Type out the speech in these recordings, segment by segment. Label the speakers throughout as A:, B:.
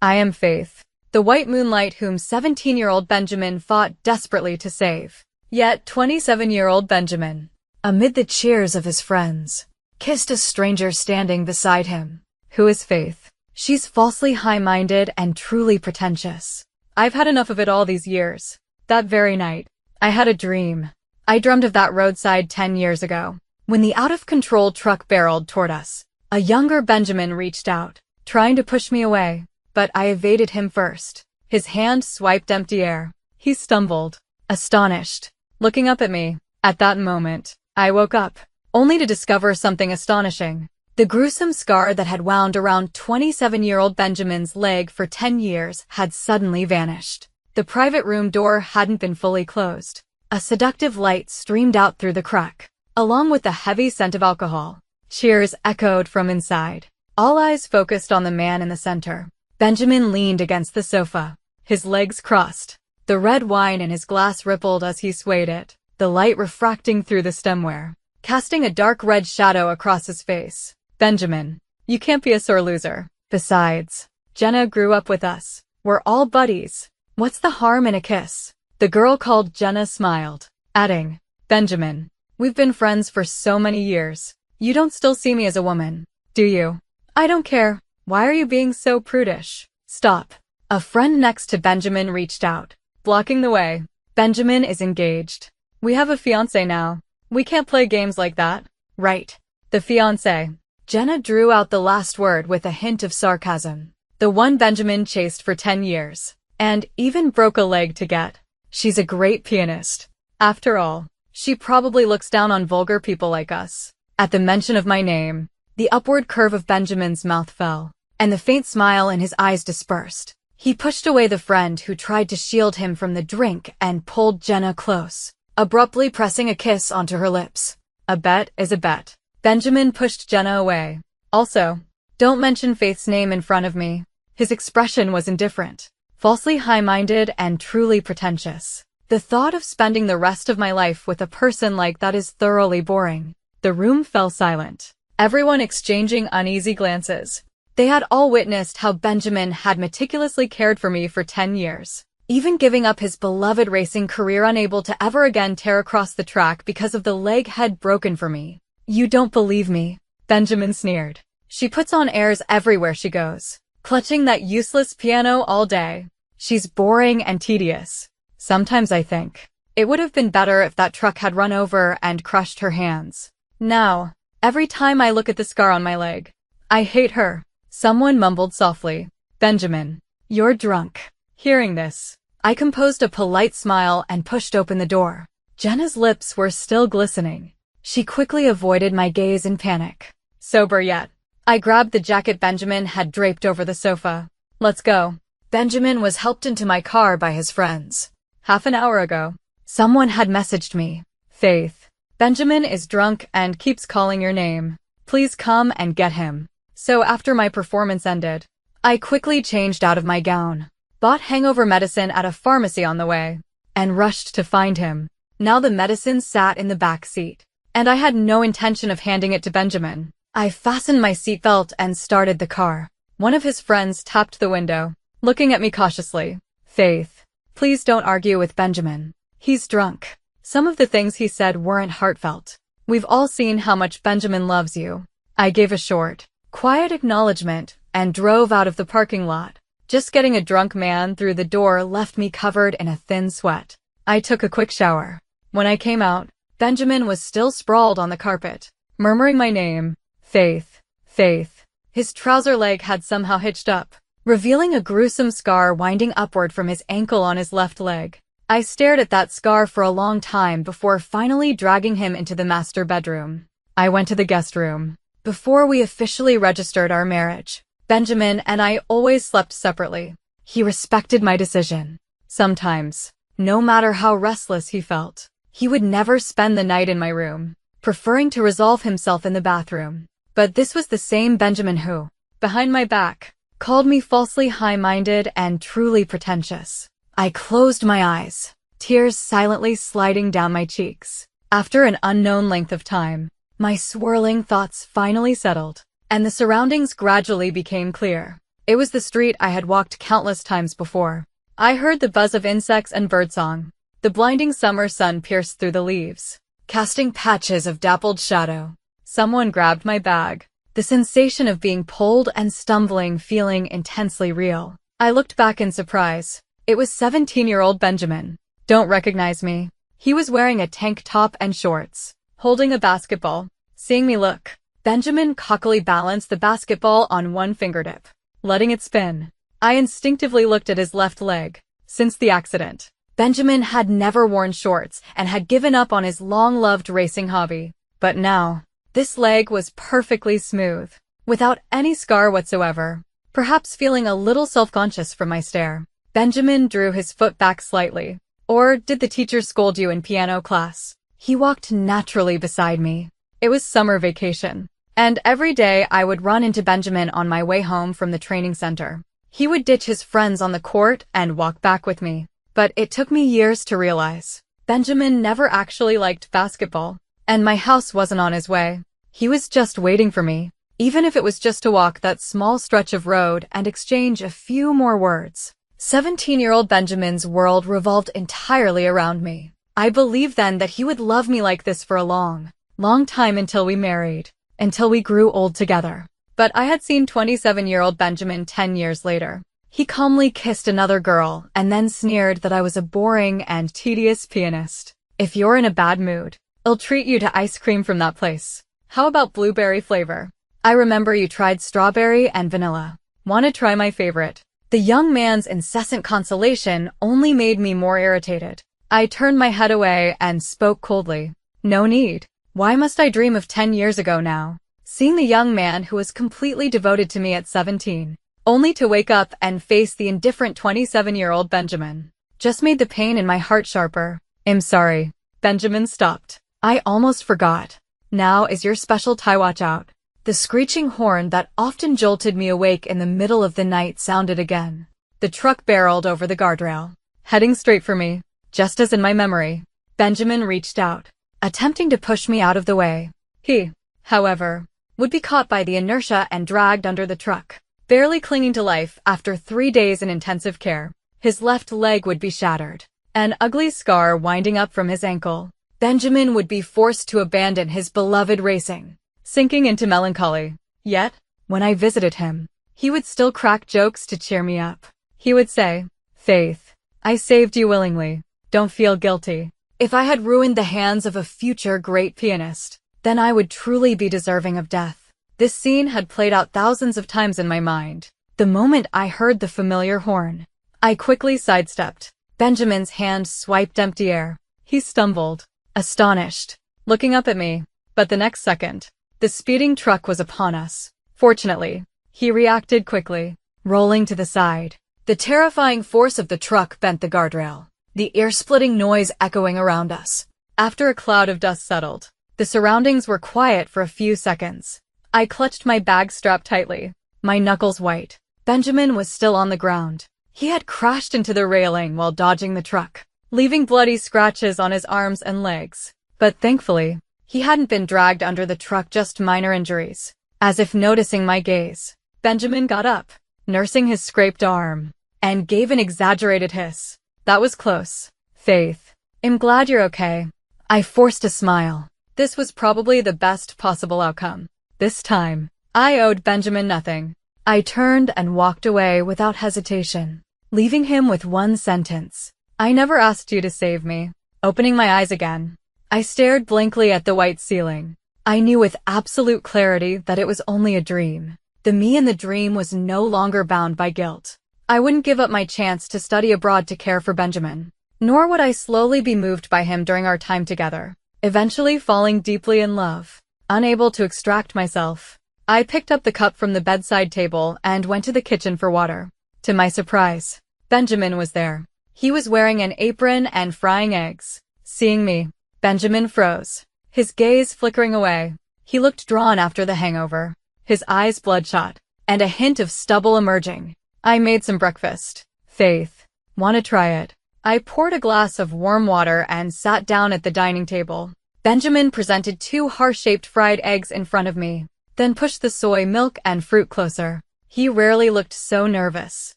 A: I am Faith, the white moonlight whom 17-year-old Benjamin fought desperately to save. Yet 27-year-old Benjamin, amid the cheers of his friends, kissed a stranger standing beside him. Who is Faith? She's falsely high-minded and truly pretentious. I've had enough of it all these years. That very night, I had a dream. I dreamed of that roadside 10 years ago, when the out-of-control truck barreled toward us. A younger Benjamin reached out, trying to push me away, but I evaded him first. His hand swiped empty air. He stumbled, astonished, looking up at me. At that moment, I woke up, only to discover something astonishing. The gruesome scar that had wound around 27-year-old Benjamin's leg for 10 years had suddenly vanished. The private room door hadn't been fully closed. A seductive light streamed out through the crack, along with the heavy scent of alcohol. Cheers echoed from inside. All eyes focused on the man in the center. Benjamin leaned against the sofa, his legs crossed. The red wine in his glass rippled as he swayed it, the light refracting through the stemware, casting a dark red shadow across his face. Benjamin, you can't be a sore loser. Besides, Jenna grew up with us. We're all buddies. What's the harm in a kiss? The girl called Jenna smiled, adding, Benjamin, we've been friends for so many years. You don't still see me as a woman, do you? I don't care. Why are you being so prudish? Stop. A friend next to Benjamin reached out, blocking the way. Benjamin is engaged. We have a fiancé now. We can't play games like that. Right. The fiancé. Jenna drew out the last word with a hint of sarcasm. The one Benjamin chased for 10 years, and even broke a leg to get. She's a great pianist. After all, she probably looks down on vulgar people like us. At the mention of my name, the upward curve of Benjamin's mouth fell, and the faint smile in his eyes dispersed. He pushed away the friend who tried to shield him from the drink and pulled Jenna close, abruptly pressing a kiss onto her lips. A bet is a bet. Benjamin pushed Jenna away. Also, don't mention Faith's name in front of me. His expression was indifferent, falsely high-minded and truly pretentious. The thought of spending the rest of my life with a person like that is thoroughly boring. The room fell silent, everyone exchanging uneasy glances. They had all witnessed how Benjamin had meticulously cared for me for 10 years, even giving up his beloved racing career unable to ever again tear across the track because of the leg head broken for me. You don't believe me, Benjamin sneered. She puts on airs everywhere she goes, clutching that useless piano all day. She's boring and tedious. Sometimes I think it would have been better if that truck had run over and crushed her hands. Now, every time I look at the scar on my leg, I hate her. Someone mumbled softly, Benjamin, you're drunk. Hearing this, I composed a polite smile and pushed open the door. Jenna's lips were still glistening. She quickly avoided my gaze in panic. Sober yet, I grabbed the jacket Benjamin had draped over the sofa. Let's go. Benjamin was helped into my car by his friends. Half an hour ago, someone had messaged me. Faith, Benjamin is drunk and keeps calling your name. Please come and get him. So after my performance ended, I quickly changed out of my gown, bought hangover medicine at a pharmacy on the way, and rushed to find him. Now the medicine sat in the back seat, and I had no intention of handing it to Benjamin. I fastened my seatbelt and started the car. One of his friends tapped the window, looking at me cautiously. Faith, please don't argue with Benjamin. He's drunk. Some of the things he said weren't heartfelt. We've all seen how much Benjamin loves you. I gave a short, quiet acknowledgement and drove out of the parking lot. Just getting a drunk man through the door left me covered in a thin sweat. I took a quick shower. When I came out, Benjamin was still sprawled on the carpet, murmuring my name. Faith, Faith. His trouser leg had somehow hitched up, revealing a gruesome scar winding upward from his ankle on his left leg. I stared at that scar for a long time before finally dragging him into the master bedroom. I went to the guest room. Before we officially registered our marriage, Benjamin and I always slept separately. He respected my decision. Sometimes, no matter how restless he felt, he would never spend the night in my room, preferring to resolve himself in the bathroom. But this was the same Benjamin who, behind my back, called me falsely high-minded and truly pretentious. I closed my eyes, tears silently sliding down my cheeks. After an unknown length of time, my swirling thoughts finally settled, and the surroundings gradually became clear. It was the street I had walked countless times before. I heard the buzz of insects and birdsong. The blinding summer sun pierced through the leaves, casting patches of dappled shadow. Someone grabbed my bag, the sensation of being pulled and stumbling feeling intensely real. I looked back in surprise. It was 17-year-old Benjamin. Don't recognize me. He was wearing a tank top and shorts, holding a basketball. Seeing me look, Benjamin cockily balanced the basketball on one fingertip, letting it spin. I instinctively looked at his left leg. Since the accident, Benjamin had never worn shorts and had given up on his long-loved racing hobby. But now, this leg was perfectly smooth, without any scar whatsoever. Perhaps feeling a little self-conscious from my stare, Benjamin drew his foot back slightly. Or did the teacher scold you in piano class? He walked naturally beside me. It was summer vacation, and every day I would run into Benjamin on my way home from the training center. He would ditch his friends on the court and walk back with me. But it took me years to realize Benjamin never actually liked basketball, and my house wasn't on his way. He was just waiting for me, even if it was just to walk that small stretch of road and exchange a few more words. 17-year-old Benjamin's world revolved entirely around me. I believed then that he would love me like this for a long, long time until we married, until we grew old together. But I had seen 27-year-old Benjamin 10 years later. He calmly kissed another girl and then sneered that I was a boring and tedious pianist. If you're in a bad mood, I'll treat you to ice cream from that place. How about blueberry flavor? I remember you tried strawberry and vanilla. Wanna try my favorite? The young man's incessant consolation only made me more irritated. I turned my head away and spoke coldly. No need. Why must I dream of 10 years ago now? Seeing the young man who was completely devoted to me at 17, only to wake up and face the indifferent 27-year-old Benjamin, just made the pain in my heart sharper. I'm sorry. Benjamin stopped. I almost forgot. Now is your special tie, watch out. The screeching horn that often jolted me awake in the middle of the night sounded again. The truck barreled over the guardrail, heading straight for me, just as in my memory. Benjamin reached out, attempting to push me out of the way. He, however, would be caught by the inertia and dragged under the truck. Barely clinging to life after 3 days in intensive care, his left leg would be shattered, an ugly scar winding up from his ankle. Benjamin would be forced to abandon his beloved racing, sinking into melancholy. Yet, when I visited him, he would still crack jokes to cheer me up. He would say, "Faith, I saved you willingly. Don't feel guilty. If I had ruined the hands of a future great pianist, then I would truly be deserving of death." This scene had played out thousands of times in my mind. The moment I heard the familiar horn, I quickly sidestepped. Benjamin's hand swiped empty air. He stumbled, astonished, looking up at me. But the next second, the speeding truck was upon us. Fortunately, he reacted quickly, rolling to the side. The terrifying force of the truck bent the guardrail, the ear-splitting noise echoing around us. After a cloud of dust settled, the surroundings were quiet for a few seconds. I clutched my bag strapped tightly, my knuckles white. Benjamin was still on the ground. He had crashed into the railing while dodging the truck, leaving bloody scratches on his arms and legs. But thankfully, he hadn't been dragged under the truck, just minor injuries. As if noticing my gaze, Benjamin got up, nursing his scraped arm, and gave an exaggerated hiss. That was close. Faith, I'm glad you're okay. I forced a smile. This was probably the best possible outcome. This time, I owed Benjamin nothing. I turned and walked away without hesitation, leaving him with one sentence. I never asked you to save me. Opening my eyes again, I stared blankly at the white ceiling. I knew with absolute clarity that it was only a dream. The me in the dream was no longer bound by guilt. I wouldn't give up my chance to study abroad to care for Benjamin, nor would I slowly be moved by him during our time together, eventually falling deeply in love. Unable to extract myself, I picked up the cup from the bedside table and went to the kitchen for water. To my surprise, Benjamin was there. He was wearing an apron and frying eggs. Seeing me, Benjamin froze, his gaze flickering away. He looked drawn after the hangover, his eyes bloodshot, and a hint of stubble emerging. I made some breakfast. Faith, wanna try it? I poured a glass of warm water and sat down at the dining table. Benjamin presented 2 heart-shaped fried eggs in front of me, then pushed the soy milk and fruit closer. He rarely looked so nervous,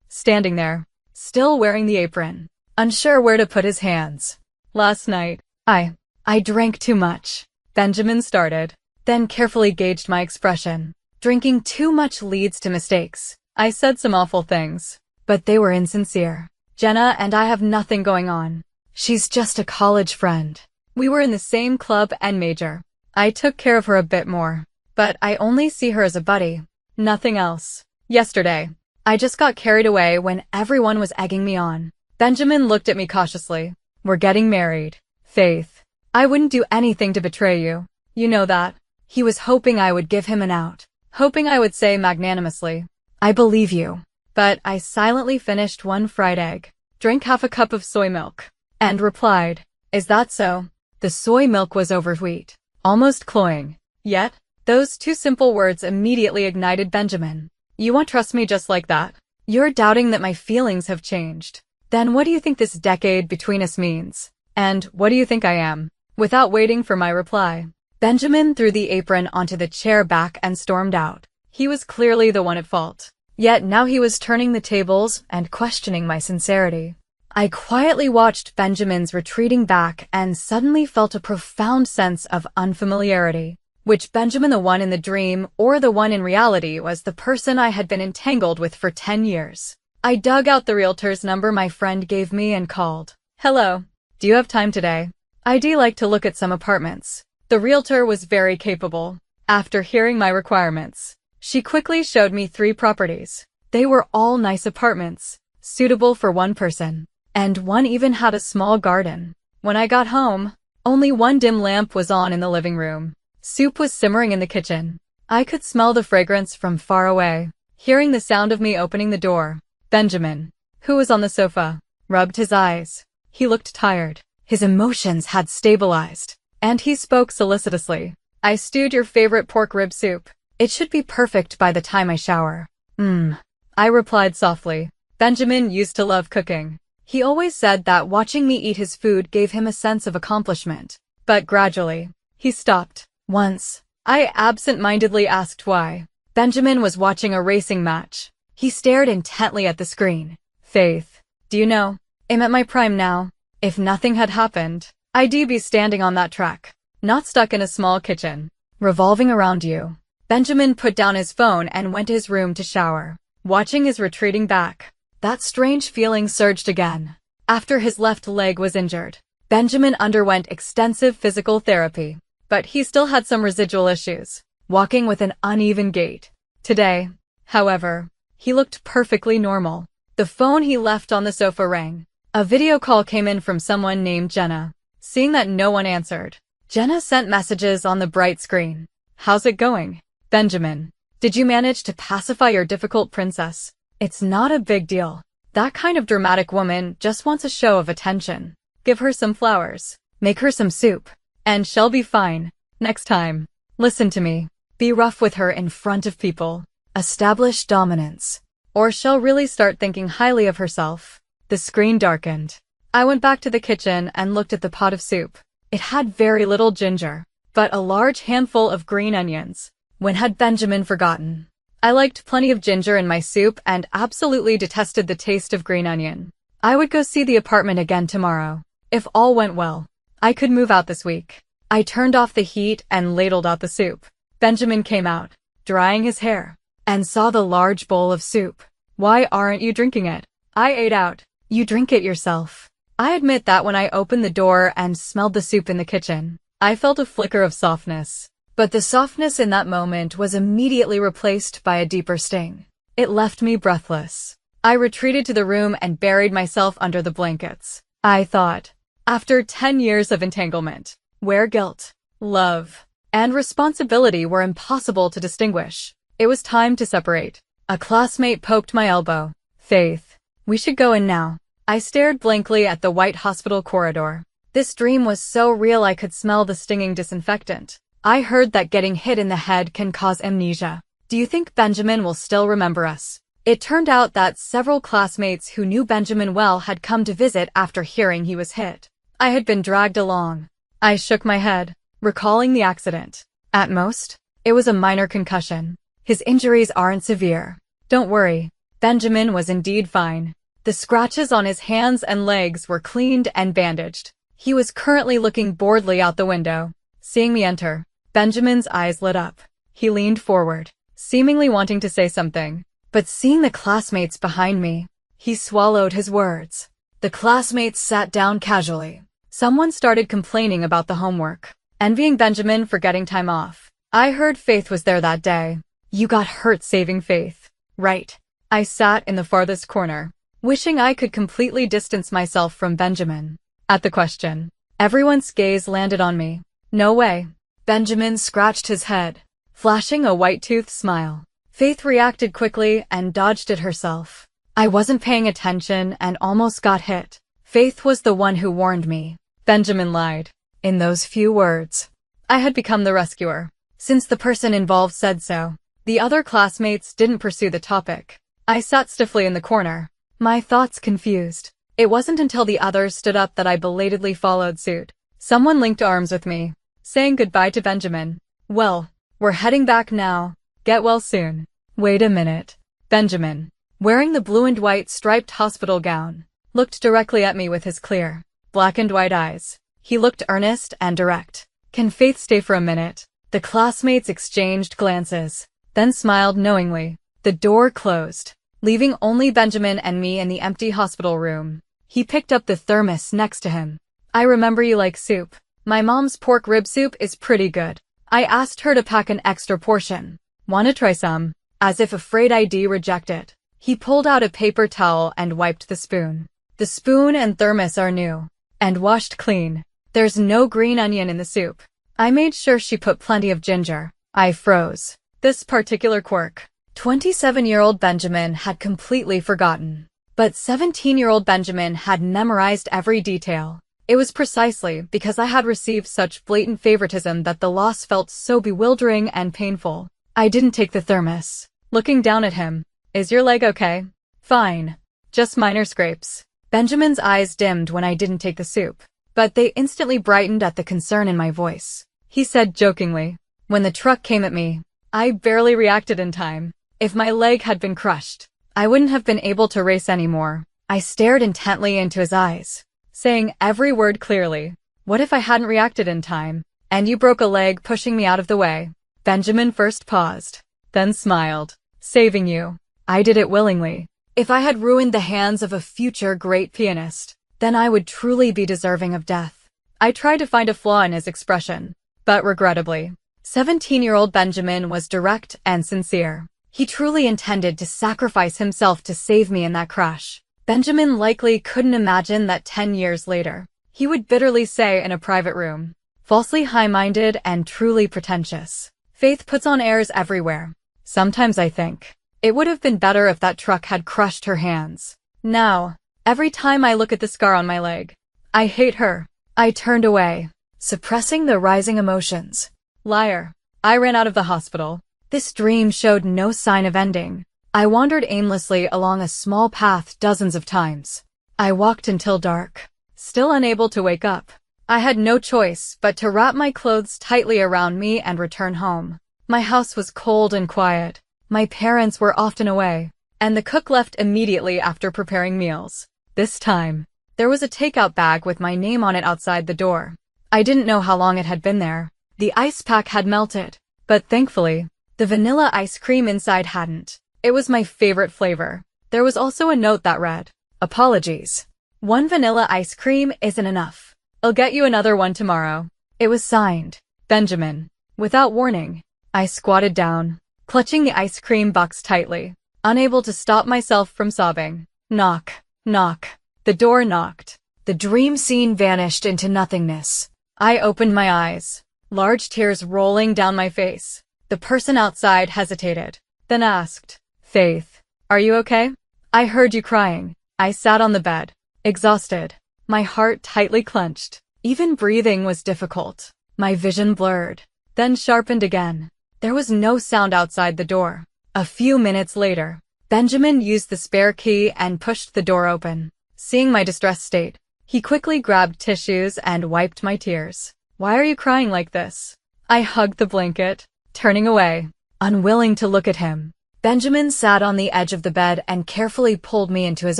A: standing there, still wearing the apron, unsure where to put his hands. Last night, I drank too much, Benjamin started, then carefully gauged my expression. Drinking too much leads to mistakes. I said some awful things, but they were insincere. Jenna and I have nothing going on. She's just a college friend. We were in the same club and major. I took care of her a bit more, but I only see her as a buddy. Nothing else. Yesterday, I just got carried away when everyone was egging me on. Benjamin looked at me cautiously. We're getting married. Faith. I wouldn't do anything to betray you. You know that. He was hoping I would give him an out. Hoping I would say magnanimously, I believe you. But I silently finished one fried egg, drank half a cup of soy milk, and replied, is that so? The soy milk was oversweet, almost cloying. Yet, those two simple words immediately ignited Benjamin. You won't trust me just like that? You're doubting that my feelings have changed. Then what do you think this decade between us means? And what do you think I am? Without waiting for my reply, Benjamin threw the apron onto the chair back and stormed out. He was clearly the one at fault. Yet now he was turning the tables and questioning my sincerity. I quietly watched Benjamin's retreating back and suddenly felt a profound sense of unfamiliarity. Which Benjamin, the one in the dream or the one in reality, was the person I had been entangled with for 10 years. I dug out the realtor's number my friend gave me and called. Hello. Do you have time today? I'd like to look at some apartments. The realtor was very capable. After hearing my requirements, she quickly showed me 3 properties. They were all nice apartments, suitable for one person, and one even had a small garden. When I got home, only one dim lamp was on in the living room. Soup was simmering in the kitchen. I could smell the fragrance from far away. Hearing the sound of me opening the door, Benjamin, who was on the sofa, rubbed his eyes. He looked tired. His emotions had stabilized, and he spoke solicitously. I stewed your favorite pork rib soup. It should be perfect by the time I shower. I replied softly. Benjamin used to love cooking. He always said that watching me eat his food gave him a sense of accomplishment. But gradually, he stopped. Once, I absent-mindedly asked why. Benjamin was watching a racing match. He stared intently at the screen. Faith, do you know, I'm at my prime now. If nothing had happened, I'd be standing on that track, not stuck in a small kitchen, revolving around you. Benjamin put down his phone and went to his room to shower. Watching his retreating back, that strange feeling surged again. After his left leg was injured, Benjamin underwent extensive physical therapy, but he still had some residual issues, walking with an uneven gait. Today, however, he looked perfectly normal. The phone he left on the sofa rang. A video call came in from someone named Jenna. Seeing that no one answered, Jenna sent messages on the bright screen. How's it going? Benjamin, did you manage to pacify your difficult princess? It's not a big deal. That kind of dramatic woman just wants a show of attention. Give her some flowers, make her some soup, and she'll be fine. Next time, listen to me. Be rough with her in front of people. Establish dominance, or she'll really start thinking highly of herself. The screen darkened. I went back to the kitchen and looked at the pot of soup. It had very little ginger, but a large handful of green onions. When had Benjamin forgotten? I liked plenty of ginger in my soup and absolutely detested the taste of green onion. I would go see the apartment again tomorrow. If all went well, I could move out this week. I turned off the heat and ladled out the soup. Benjamin came out, drying his hair, and saw the large bowl of soup. Why aren't you drinking it? I ate out. You drink it yourself. I admit that when I opened the door and smelled the soup in the kitchen, I felt a flicker of softness. But the softness in that moment was immediately replaced by a deeper sting. It left me breathless. I retreated to the room and buried myself under the blankets. I thought, after 10 years of entanglement, where guilt, love, and responsibility were impossible to distinguish, it was time to separate. A classmate poked my elbow. Faith, we should go in now. I stared blankly at the white hospital corridor. This dream was so real I could smell the stinging disinfectant. I heard that getting hit in the head can cause amnesia. Do you think Benjamin will still remember us? It turned out that several classmates who knew Benjamin well had come to visit after hearing he was hit. I had been dragged along. I shook my head, recalling the accident. At most, it was a minor concussion. His injuries aren't severe. Don't worry. Benjamin was indeed fine. The scratches on his hands and legs were cleaned and bandaged. He was currently looking boredly out the window. Seeing me enter, Benjamin's eyes lit up. He leaned forward, seemingly wanting to say something. But seeing the classmates behind me, he swallowed his words. The classmates sat down casually. Someone started complaining about the homework, envying Benjamin for getting time off. I heard Faith was there that day. You got hurt saving Faith, right? I sat in the farthest corner, wishing I could completely distance myself from Benjamin. At the question, everyone's gaze landed on me. No way. Benjamin scratched his head, flashing a white-toothed smile. Faith reacted quickly and dodged it herself. I wasn't paying attention and almost got hit. Faith was the one who warned me. Benjamin lied. In those few words, I had become the rescuer. Since the person involved said so, the other classmates didn't pursue the topic. I sat stiffly in the corner, my thoughts confused. It wasn't until the others stood up that I belatedly followed suit. Someone linked arms with me, saying goodbye to Benjamin. Well, we're heading back now. Get well soon. Wait a minute. Benjamin, wearing the blue and white striped hospital gown, looked directly at me with his clear, black and white eyes. He looked earnest and direct. Can Faith stay for a minute? The classmates exchanged glances, then smiled knowingly. The door closed, leaving only Benjamin and me in the empty hospital room. He picked up the thermos next to him. I remember you like soup. My mom's pork rib soup is pretty good. I asked her to pack an extra portion. Wanna try some? As if afraid I'd reject it, he pulled out a paper towel and wiped the spoon. The spoon and thermos are new and washed clean. There's no green onion in the soup. I made sure she put plenty of ginger. I froze. This particular quirk, 27-year-old Benjamin had completely forgotten. But 17-year-old Benjamin had memorized every detail. It was precisely because I had received such blatant favoritism that the loss felt so bewildering and painful. I didn't take the thermos. Looking down at him, is your leg okay? Fine. Just minor scrapes. Benjamin's eyes dimmed when I didn't take the soup, but they instantly brightened at the concern in my voice. He said jokingly, when the truck came at me, I barely reacted in time. If my leg had been crushed, I wouldn't have been able to race anymore. I stared intently into his eyes, saying every word clearly. What if I hadn't reacted in time, and you broke a leg pushing me out of the way? Benjamin first paused, then smiled. Saving you. I did it willingly. If I had ruined the hands of a future great pianist, then I would truly be deserving of death. I tried to find a flaw in his expression, but regrettably, 17-year-old Benjamin was direct and sincere. He truly intended to sacrifice himself to save me in that crash. Benjamin likely couldn't imagine that 10 years later, he would bitterly say in a private room, falsely high-minded and truly pretentious. Faith puts on airs everywhere. Sometimes I think, it would have been better if that truck had crushed her hands. Now, every time I look at the scar on my leg, I hate her. I turned away, suppressing the rising emotions. Liar. I ran out of the hospital. This dream showed no sign of ending. I wandered aimlessly along a small path dozens of times. I walked until dark, still unable to wake up. I had no choice but to wrap my clothes tightly around me and return home. My house was cold and quiet. My parents were often away, and the cook left immediately after preparing meals. This time, there was a takeout bag with my name on it outside the door. I didn't know how long it had been there. The ice pack had melted, but thankfully, the vanilla ice cream inside hadn't. It was my favorite flavor. There was also a note that read, "Apologies. One vanilla ice cream isn't enough. I'll get you another one tomorrow." It was signed, Benjamin. Without warning, I squatted down, clutching the ice cream box tightly, unable to stop myself from sobbing. Knock, knock. The door knocked. The dream scene vanished into nothingness. I opened my eyes, large tears rolling down my face. The person outside hesitated, then asked, "Faith, are you okay?" I heard you crying. I sat on the bed, exhausted, my heart tightly clenched. Even breathing was difficult. My vision blurred, then sharpened again. There was no sound outside the door. A few minutes later, Benjamin used the spare key and pushed the door open. Seeing my distressed state, he quickly grabbed tissues and wiped my tears. "Why are you crying like this?" I hugged the blanket, turning away, unwilling to look at him. Benjamin sat on the edge of the bed and carefully pulled me into his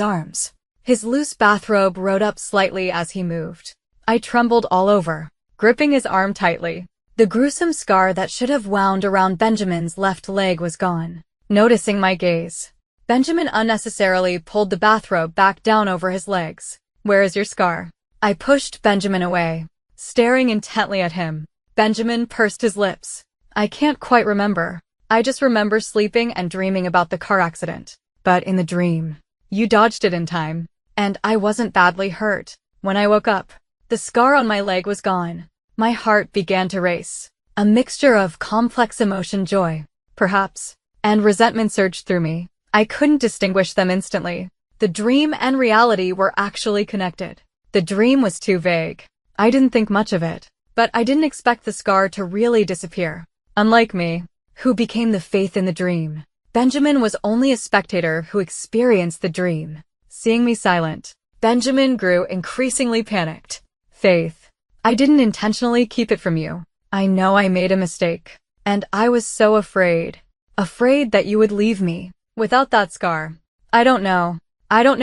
A: arms. His loose bathrobe rode up slightly as he moved. I trembled all over, gripping his arm tightly. The gruesome scar that should have wound around Benjamin's left leg was gone. Noticing my gaze, Benjamin unnecessarily pulled the bathrobe back down over his legs. "Where is your scar?" I pushed Benjamin away, staring intently at him. Benjamin pursed his lips. "I can't quite remember. I just remember sleeping and dreaming about the car accident. But in the dream, you dodged it in time, and I wasn't badly hurt. When I woke up, the scar on my leg was gone." My heart began to race. A mixture of complex emotion, joy, perhaps, and resentment surged through me. I couldn't distinguish them instantly. The dream and reality were actually connected. The dream was too vague. I didn't think much of it, but I didn't expect the scar to really disappear. Unlike me, who became the faith in the dream, Benjamin was only a spectator who experienced the dream. Seeing me silent, Benjamin grew increasingly panicked. "Faith, I didn't intentionally keep it from you. I know I made a mistake, and I was so afraid that you would leave me without that scar. I don't know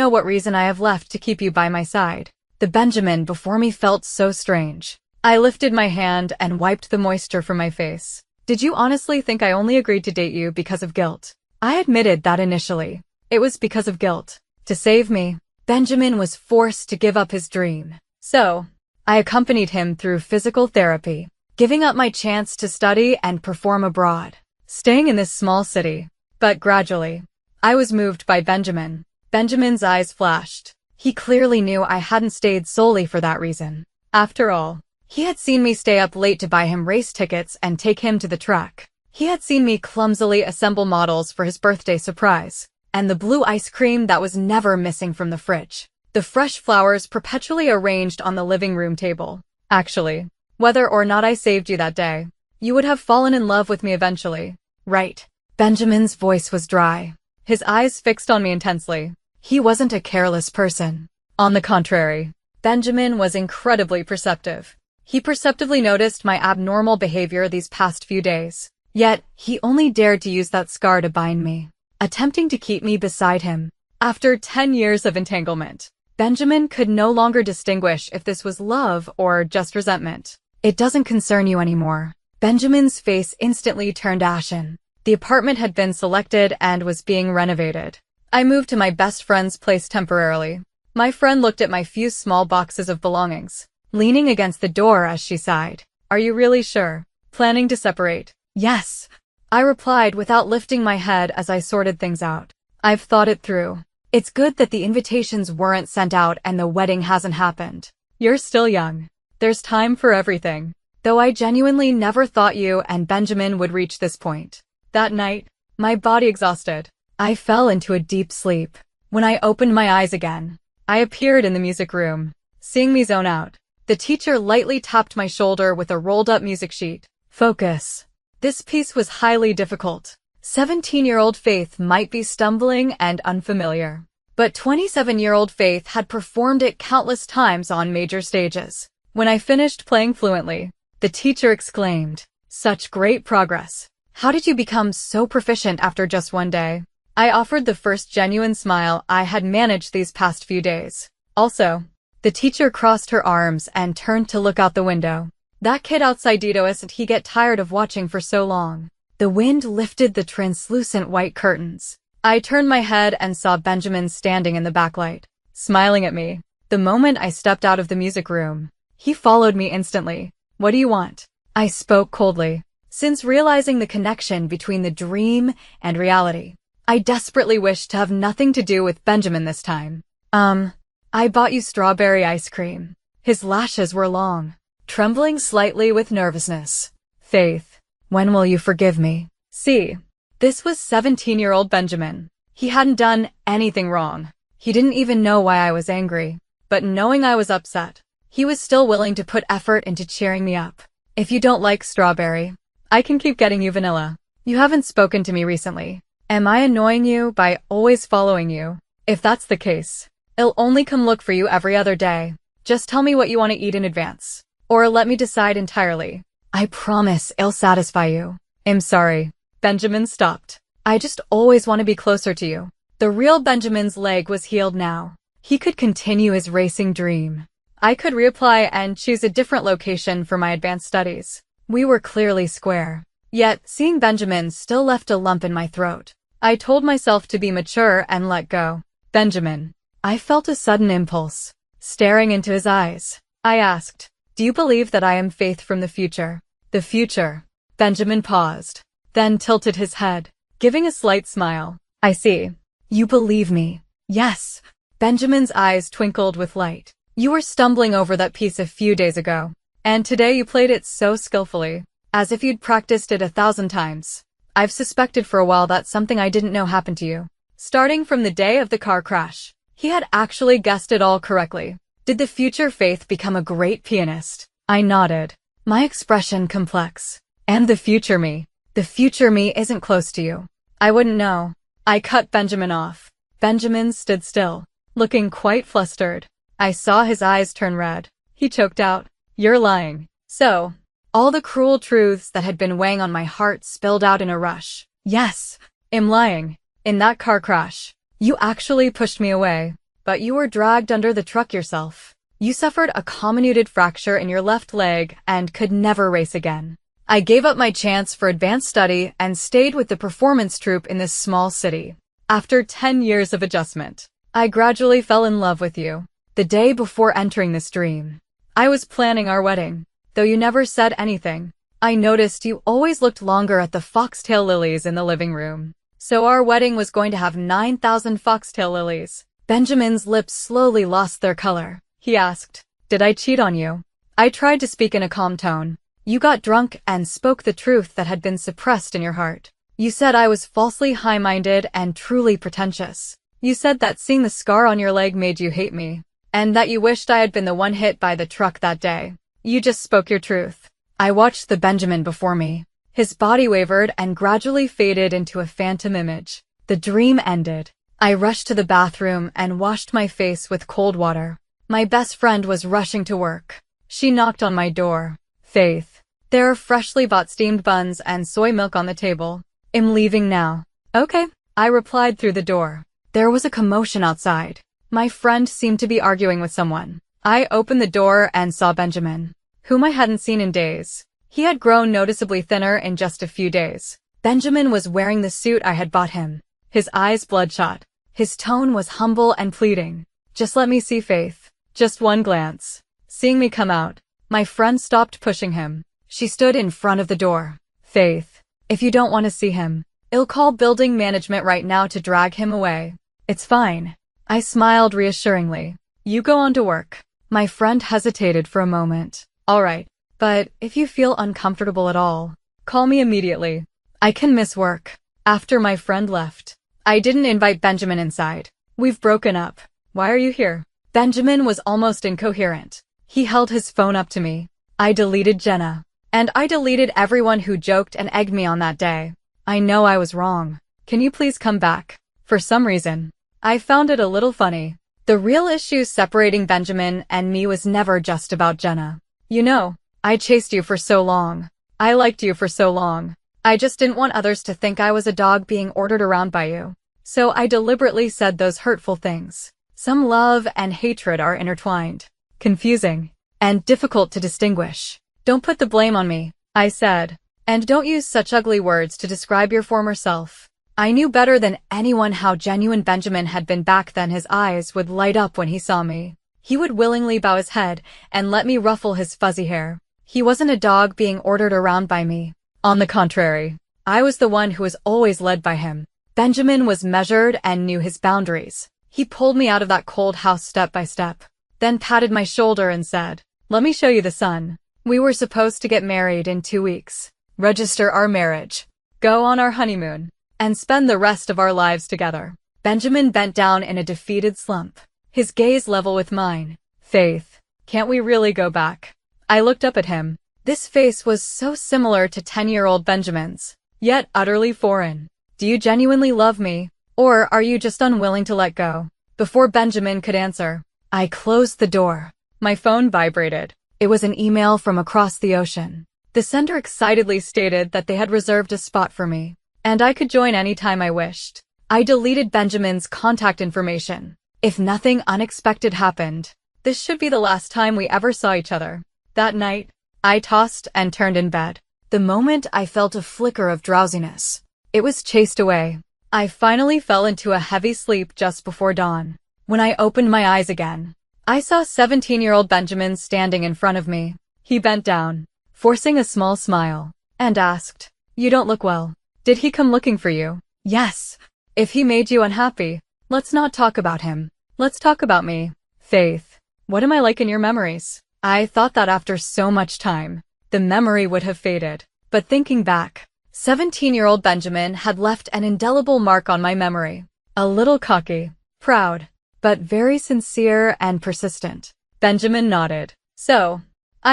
A: what reason I have left to keep you by my side." The Benjamin before me felt so strange. I lifted my hand and wiped the moisture from my face. "Did you honestly think I only agreed to date you because of guilt?" I admitted that initially. It was because of guilt. To save me, Benjamin was forced to give up his dream. So, I accompanied him through physical therapy, giving up my chance to study and perform abroad, staying in this small city. But gradually, I was moved by Benjamin. Benjamin's eyes flashed. He clearly knew I hadn't stayed solely for that reason. After all, he had seen me stay up late to buy him race tickets and take him to the track. He had seen me clumsily assemble models for his birthday surprise, and the blue ice cream that was never missing from the fridge. The fresh flowers perpetually arranged on the living room table. Actually, whether or not I saved you that day, you would have fallen in love with me eventually, right? Benjamin's voice was dry, his eyes fixed on me intensely. He wasn't a careless person. On the contrary, Benjamin was incredibly perceptive. He perceptively noticed my abnormal behavior these past few days. Yet, he only dared to use that scar to bind me, attempting to keep me beside him. After 10 years of entanglement, Benjamin could no longer distinguish if this was love or just resentment. "It doesn't concern you anymore." Benjamin's face instantly turned ashen. The apartment had been selected and was being renovated. I moved to my best friend's place temporarily. My friend looked at my few small boxes of belongings, leaning against the door as she sighed. "Are you really sure? Planning to separate?" "Yes," I replied without lifting my head as I sorted things out. "I've thought it through. It's good that the invitations weren't sent out and the wedding hasn't happened. You're still young. There's time for everything. Though I genuinely never thought you and Benjamin would reach this point." That night, my body exhausted, I fell into a deep sleep. When I opened my eyes again, I appeared in the music room. Seeing me zone out, the teacher lightly tapped my shoulder with a rolled-up music sheet. "Focus." This piece was highly difficult. 17-year-old Faith might be stumbling and unfamiliar, but 27-year-old Faith had performed it countless times on major stages. When I finished playing fluently, the teacher exclaimed, "Such great progress. How did you become so proficient after just one day?" I offered the first genuine smile I had managed these past few days. "Also," the teacher crossed her arms and turned to look out the window. "That kid outside and he get tired of watching for so long." The wind lifted the translucent white curtains. I turned my head and saw Benjamin standing in the backlight, smiling at me. The moment I stepped out of the music room, he followed me instantly. "What do you want?" I spoke coldly, since realizing the connection between the dream and reality. I desperately wished to have nothing to do with Benjamin this time. I bought you strawberry ice cream." His lashes were long, trembling slightly with nervousness. "Faith, when will you forgive me?" See, this was 17-year-old Benjamin. He hadn't done anything wrong. He didn't even know why I was angry. But knowing I was upset, he was still willing to put effort into cheering me up. "If you don't like strawberry, I can keep getting you vanilla. You haven't spoken to me recently. Am I annoying you by always following you? If that's the case, I'll only come look for you every other day. Just tell me what you want to eat in advance, or let me decide entirely. I promise I'll satisfy you." "I'm sorry." Benjamin stopped. I just always want to be closer to you. The real Benjamin's leg was healed now. He could continue his racing dream. I could reapply and choose a different location for my advanced studies. We were clearly square. Yet, seeing Benjamin still left a lump in my throat. I told myself to be mature and let go. Benjamin. I felt a sudden impulse. Staring into his eyes, I asked, "Do you believe that I am Faith from the future?" The future. Benjamin paused, then tilted his head, giving a slight smile. I see. You believe me. Yes. Benjamin's eyes twinkled with light. You were stumbling over that piece a few days ago, and today you played it so skillfully, as if you'd practiced it 1,000 times. I've suspected for a while that something I didn't know happened to you. Starting from the day of the car crash, he had actually guessed it all correctly. Did the future Faith become a great pianist? I nodded, my expression complex. And the future me? The future me isn't close to you. I wouldn't know. I cut Benjamin off. Benjamin stood still, looking quite flustered. I saw his eyes turn red. He choked out, "You're lying." So, all the cruel truths that had been weighing on my heart spilled out in a rush. Yes, I'm lying. In that car crash, you actually pushed me away, but you were dragged under the truck yourself. You suffered a comminuted fracture in your left leg and could never race again. I gave up my chance for advanced study and stayed with the performance troupe in this small city. After 10 years of adjustment, I gradually fell in love with you. The day before entering this dream, I was planning our wedding. Though you never said anything, I noticed you always looked longer at the foxtail lilies in the living room. So our wedding was going to have 9,000 foxtail lilies. Benjamin's lips slowly lost their color. He asked, "Did I cheat on you?" I tried to speak in a calm tone. You got drunk and spoke the truth that had been suppressed in your heart. You said I was falsely high-minded and truly pretentious. You said that seeing the scar on your leg made you hate me, and that you wished I had been the one hit by the truck that day. You just spoke your truth. I watched the Benjamin before me. His body wavered and gradually faded into a phantom image. The dream ended. I rushed to the bathroom and washed my face with cold water. My best friend was rushing to work. She knocked on my door. "Faith, there are freshly bought steamed buns and soy milk on the table. I'm leaving now." "Okay," I replied through the door. There was a commotion outside. My friend seemed to be arguing with someone. I opened the door and saw Benjamin, whom I hadn't seen in days. He had grown noticeably thinner in just a few days. Benjamin was wearing the suit I had bought him, his eyes bloodshot. His tone was humble and pleading. "Just let me see Faith. Just one glance." Seeing me come out, my friend stopped pushing him. She stood in front of the door. "Faith, if you don't want to see him, I'll call building management right now to drag him away." "It's fine." I smiled reassuringly. "You go on to work." My friend hesitated for a moment. "All right, but if you feel uncomfortable at all, call me immediately. I can miss work." After my friend left, I didn't invite Benjamin inside. "We've broken up. Why are you here?" Benjamin was almost incoherent. He held his phone up to me. "I deleted Jenna. And I deleted everyone who joked and egged me on that day. I know I was wrong. Can you please come back?" For some reason, I found it a little funny. The real issue separating Benjamin and me was never just about Jenna. "You know, I chased you for so long. I liked you for so long. I just didn't want others to think I was a dog being ordered around by you. So I deliberately said those hurtful things. Some love and hatred are intertwined, confusing, and difficult to distinguish. Don't put the blame on me," I said. "And don't use such ugly words to describe your former self." I knew better than anyone how genuine Benjamin had been back then. His eyes would light up when he saw me. He would willingly bow his head and let me ruffle his fuzzy hair. He wasn't a dog being ordered around by me. On the contrary, I was the one who was always led by him. Benjamin was measured and knew his boundaries. He pulled me out of that cold house step by step, then patted my shoulder and said, "Let me show you the sun. We were supposed to get married in 2 weeks, register our marriage, go on our honeymoon, and spend the rest of our lives together." Benjamin bent down in a defeated slump, his gaze level with mine. "Faith, can't we really go back?" I looked up at him. This face was so similar to 10-year-old Benjamin's, yet utterly foreign. "Do you genuinely love me, or are you just unwilling to let go?" Before Benjamin could answer, I closed the door. My phone vibrated. It was an email from across the ocean. The sender excitedly stated that they had reserved a spot for me, and I could join anytime I wished. I deleted Benjamin's contact information. If nothing unexpected happened, this should be the last time we ever saw each other. That night, I tossed and turned in bed. The moment I felt a flicker of drowsiness, it was chased away. I finally fell into a heavy sleep just before dawn. When I opened my eyes again, I saw 17-year-old Benjamin standing in front of me. He bent down, forcing a small smile, and asked, "You don't look well. Did he come looking for you?" "Yes. If he made you unhappy, let's not talk about him. Let's talk about me." "Faith, what am I like in your memories?" I thought that after so much time, the memory would have faded. But thinking back, 17-year-old Benjamin had left an indelible mark on my memory. A little cocky, proud, but very sincere and persistent. Benjamin nodded. "So,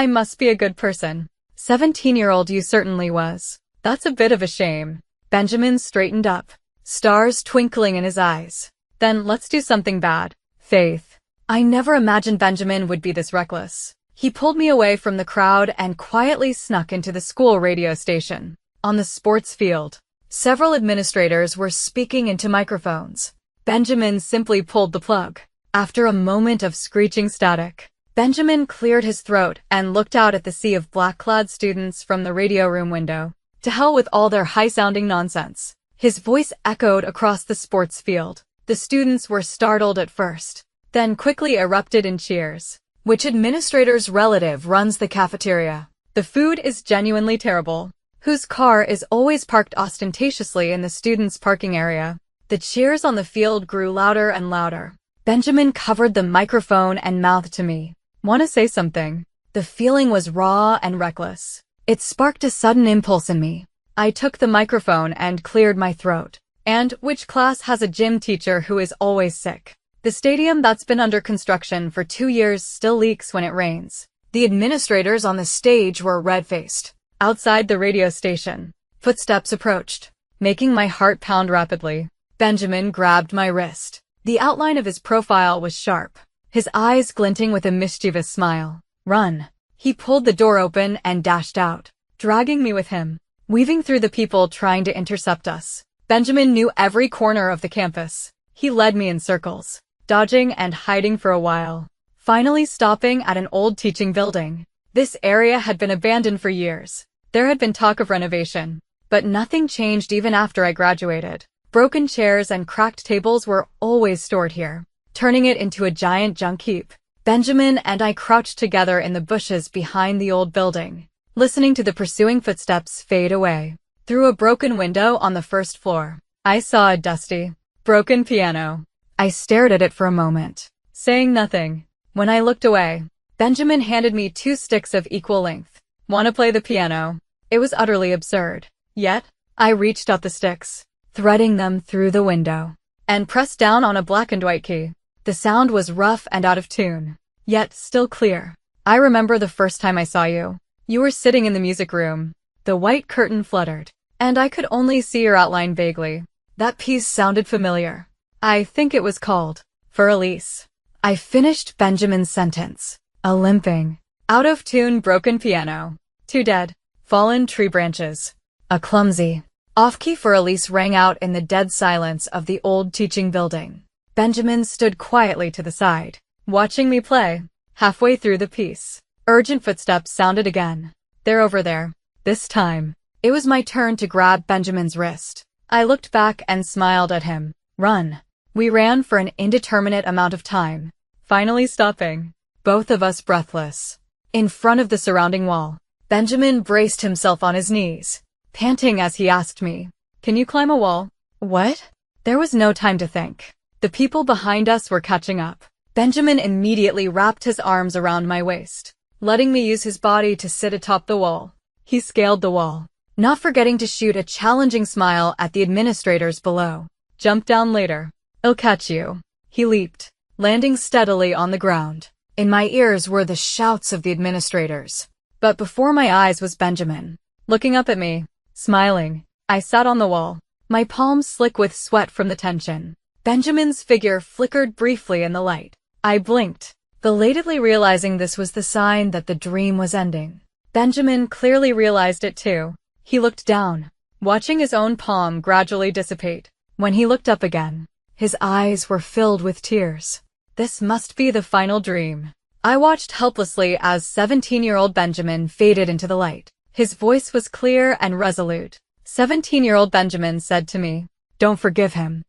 A: I must be a good person." 17-year-old you certainly was. "That's a bit of a shame." Benjamin straightened up, stars twinkling in his eyes. "Then let's do something bad." "Faith, I never imagined Benjamin would be this reckless." He pulled me away from the crowd and quietly snuck into the school radio station. On the sports field, several administrators were speaking into microphones. Benjamin simply pulled the plug. After a moment of screeching static, Benjamin cleared his throat and looked out at the sea of black-clad students from the radio room window. To hell with all their high-sounding nonsense. His voice echoed across the sports field. The students were startled at first, then quickly erupted in cheers. "Which administrator's relative runs the cafeteria? The food is genuinely terrible. Whose car is always parked ostentatiously in the students' parking area?" The cheers on the field grew louder and louder. Benjamin covered the microphone and mouthed to me, "Want to say something?" The feeling was raw and reckless. It sparked a sudden impulse in me. I took the microphone and cleared my throat. "And which class has a gym teacher who is always sick? The stadium that's been under construction for 2 years still leaks when it rains." The administrators on the stage were red-faced. Outside the radio station, footsteps approached, making my heart pound rapidly. Benjamin grabbed my wrist. The outline of his profile was sharp, his eyes glinting with a mischievous smile. "Run." He pulled the door open and dashed out, dragging me with him. Weaving through the people trying to intercept us, Benjamin knew every corner of the campus. He led me in circles, dodging and hiding for a while, finally stopping at an old teaching building. This area had been abandoned for years. There had been talk of renovation, but nothing changed even after I graduated. Broken chairs and cracked tables were always stored here, turning it into a giant junk heap. Benjamin and I crouched together in the bushes behind the old building, listening to the pursuing footsteps fade away. Through a broken window on the first floor, I saw a dusty, broken piano. I stared at it for a moment, saying nothing. When I looked away, Benjamin handed me 2 sticks of equal length. "Want to play the piano?" It was utterly absurd. Yet, I reached out the sticks, threading them through the window, and pressed down on a black and white key. The sound was rough and out of tune, yet still clear. "I remember the first time I saw you. You were sitting in the music room." The white curtain fluttered, and I could only see your outline vaguely. That piece sounded familiar. I think it was called For Elise. I finished Benjamin's sentence. A limping, out-of-tune broken piano. 2 dead, fallen tree branches. A clumsy, off-key For Elise rang out in the dead silence of the old teaching building. Benjamin stood quietly to the side, watching me play. Halfway through the piece, urgent footsteps sounded again. "They're over there." This time, it was my turn to grab Benjamin's wrist. I looked back and smiled at him. "Run." We ran for an indeterminate amount of time, finally stopping, both of us breathless. In front of the surrounding wall, Benjamin braced himself on his knees, panting as he asked me, "Can you climb a wall?" "What?" There was no time to think. The people behind us were catching up. Benjamin immediately wrapped his arms around my waist, letting me use his body to sit atop the wall. He scaled the wall, not forgetting to shoot a challenging smile at the administrators below. "Jump down later. I'll catch you." He leaped, landing steadily on the ground. In my ears were the shouts of the administrators. But before my eyes was Benjamin, looking up at me, smiling. I sat on the wall, my palms slick with sweat from the tension. Benjamin's figure flickered briefly in the light. I blinked, belatedly realizing this was the sign that the dream was ending. Benjamin clearly realized it too. He looked down, watching his own palm gradually dissipate. When he looked up again, his eyes were filled with tears. This must be the final dream. I watched helplessly as 17-year-old Benjamin faded into the light. His voice was clear and resolute. 17-year-old Benjamin said to me, "Don't forgive him.